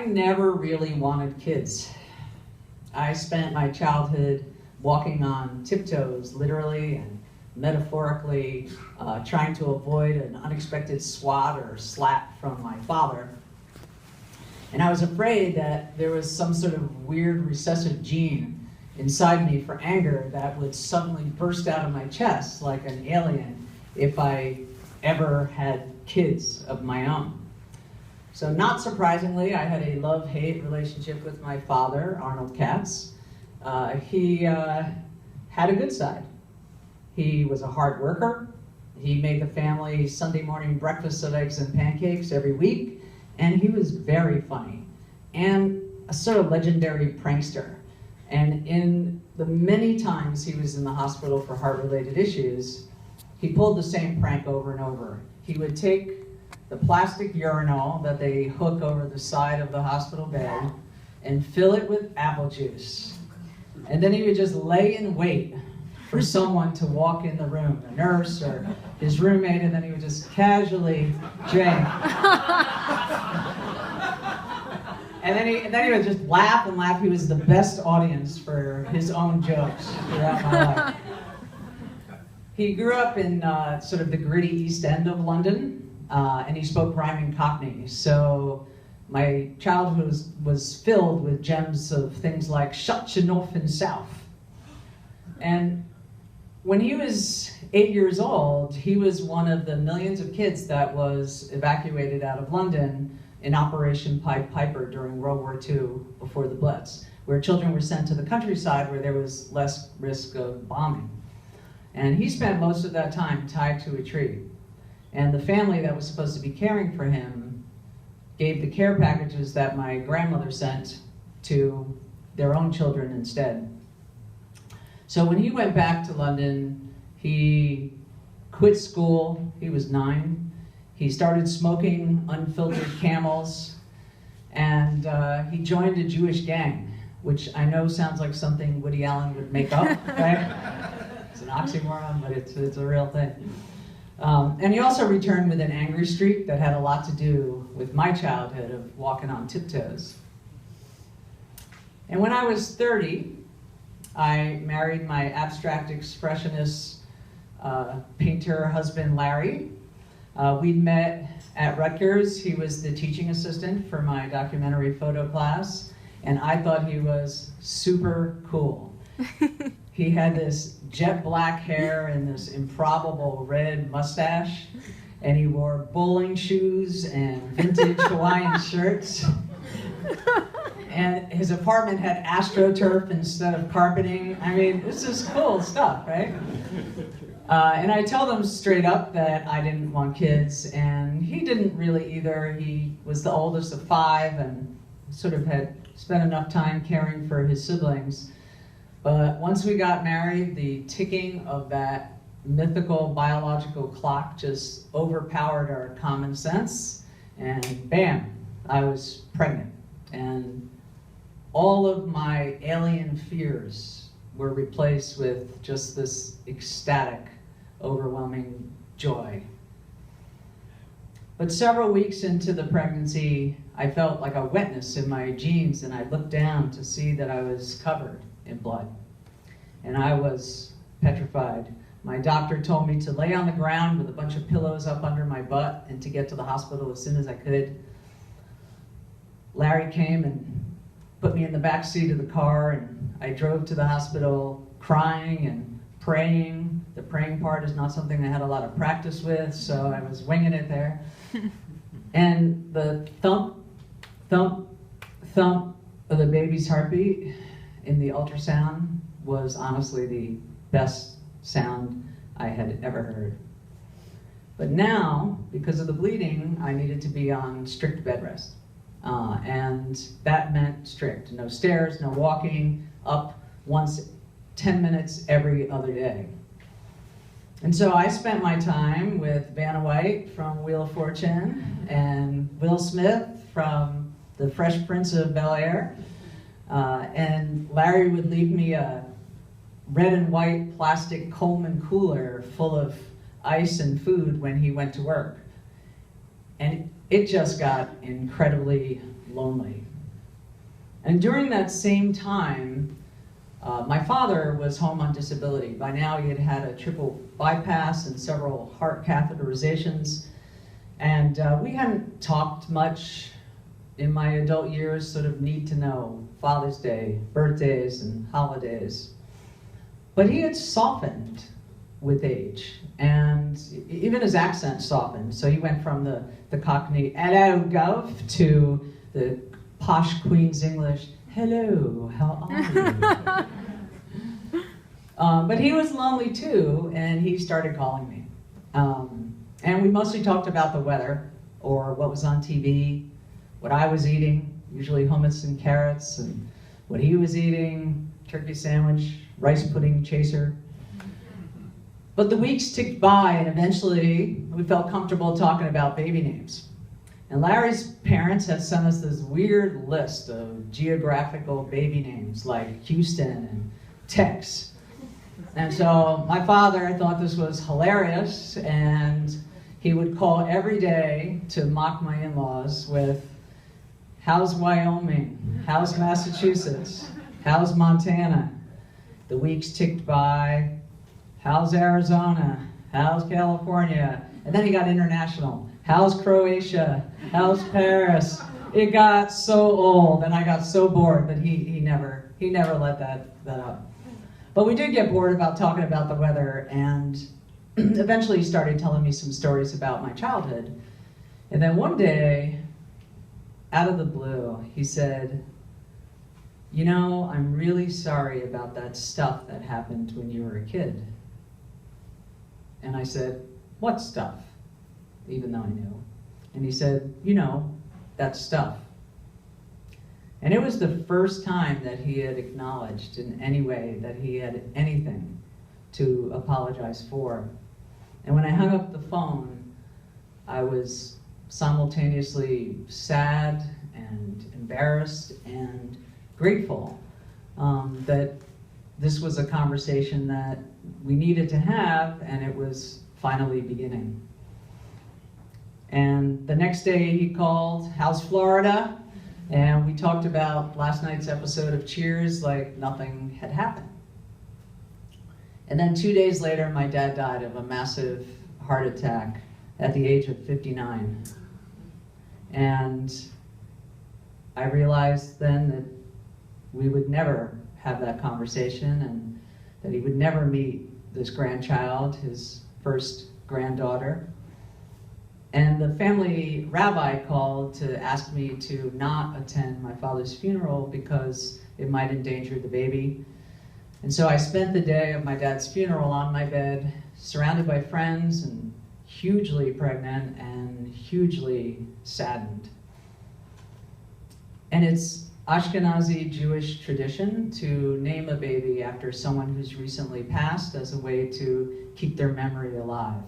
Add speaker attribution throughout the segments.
Speaker 1: I never really wanted kids. I spent my childhood walking on tiptoes, literally and metaphorically, trying to avoid an unexpected swat or slap from my father. And I was afraid that there was some sort of weird recessive gene inside me for anger that would suddenly burst out of my chest like an alien if I ever had kids of my own. So not surprisingly, I had a love-hate relationship with my father, Arnold Katz. He had a good side. He was a hard worker. He made the family Sunday morning breakfast of eggs and pancakes every week, and he was very funny and a sort of legendary prankster. And in the many times he was in the hospital for heart-related issues, he pulled the same prank over and over. He would take the plastic urinal that they hook over the side of the hospital bed and fill it with apple juice. And then he would just lay in wait for someone to walk in the room, a nurse or his roommate, and then he would just casually drink. And then he would just laugh and laugh. He was the best audience for his own jokes throughout my life. He grew up in sort of the gritty East End of London, and he spoke rhyming Cockney. So my childhood was filled with gems of things like shut your north and south. And when he was 8 years old, he was one of the millions of kids that was evacuated out of London in Operation Pied Piper during World War II before the Blitz, where children were sent to the countryside where there was less risk of bombing. And he spent most of that time tied to a tree. And the family that was supposed to be caring for him gave the care packages that my grandmother sent to their own children instead. So when he went back to London, he quit school. He was 9. He started smoking unfiltered Camels, and he joined a Jewish gang, which I know sounds like something Woody Allen would make up, right? It's an oxymoron, but it's a real thing. And he also returned with an angry streak that had a lot to do with my childhood of walking on tiptoes. And when I was 30, I married my abstract expressionist painter husband, Larry. We'd met at Rutgers. He was the teaching assistant for my documentary photo class, and I thought he was super cool. He had this jet black hair and this improbable red mustache, and he wore bowling shoes and vintage Hawaiian shirts. And his apartment had AstroTurf instead of carpeting. I mean, this is cool stuff, right? And I told him straight up that I didn't want kids, and he didn't really either. He was the oldest of 5 and sort of had spent enough time caring for his siblings. But once we got married, the ticking of that mythical biological clock just overpowered our common sense, and bam, I was pregnant. And all of my alien fears were replaced with just this ecstatic, overwhelming joy. But several weeks into the pregnancy, I felt like a wetness in my jeans, and I looked down to see that I was covered in blood. And I was petrified. My doctor told me to lay on the ground with a bunch of pillows up under my butt and to get to the hospital as soon as I could. Larry came and put me in the back seat of the car, and I drove to the hospital crying and praying. The praying part is not something I had a lot of practice with, so I was winging it there. And the thump, thump, thump of the baby's heartbeat in the ultrasound was honestly the best sound I had ever heard. But now, because of the bleeding, I needed to be on strict bed rest. And that meant strict. No stairs, no walking, up once 10 minutes every other day. And so I spent my time with Vanna White from Wheel of Fortune and Will Smith from The Fresh Prince of Bel-Air. And Larry would leave me a red and white plastic Coleman cooler full of ice and food when he went to work. And it just got incredibly lonely. And during that same time, my father was home on disability. By now he had had a triple bypass and several heart catheterizations. And we hadn't talked much in my adult years, sort of need to know, Father's Day, birthdays, and holidays. But he had softened with age, and even his accent softened. So he went from the Cockney, hello, Gov, to the posh Queen's English, hello, how are you? But he was lonely too, and he started calling me. And we mostly talked about the weather, or what was on TV, what I was eating, usually hummus and carrots, and what he was eating, turkey sandwich, rice pudding chaser. But the weeks ticked by, and eventually we felt comfortable talking about baby names. And Larry's parents had sent us this weird list of geographical baby names, like Houston and Tex. And so my father thought this was hilarious, and he would call every day to mock my in-laws with, how's Wyoming? How's Massachusetts? How's Montana? The weeks ticked by. How's Arizona? How's California? And then he got international. How's Croatia? How's Paris? It got so old, and I got so bored, but he never let that up. But we did get bored about talking about the weather, and eventually he started telling me some stories about my childhood. And then one day, out of the blue, he said, you know, I'm really sorry about that stuff that happened when you were a kid. And I said, what stuff? Even though I knew. And he said, you know, that stuff. And it was the first time that he had acknowledged in any way that he had anything to apologize for. And when I hung up the phone, I was simultaneously sad and embarrassed and grateful that this was a conversation that we needed to have, and it was finally beginning. And the next day he called, how's Florida? And we talked about last night's episode of Cheers like nothing had happened. And then 2 days later, my dad died of a massive heart attack at the age of 59. And I realized then that we would never have that conversation, and that he would never meet this grandchild, his first granddaughter. And the family rabbi called to ask me to not attend my father's funeral because it might endanger the baby. And so I spent the day of my dad's funeral on my bed, surrounded by friends, and hugely pregnant and hugely saddened. And it's Ashkenazi Jewish tradition to name a baby after someone who's recently passed as a way to keep their memory alive.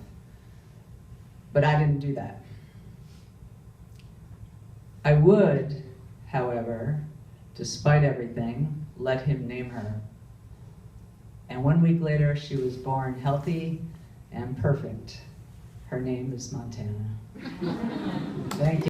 Speaker 1: But I didn't do that. I would, however, despite everything, let him name her. And 1 week later, she was born healthy and perfect. Her name is Montana. Thank you.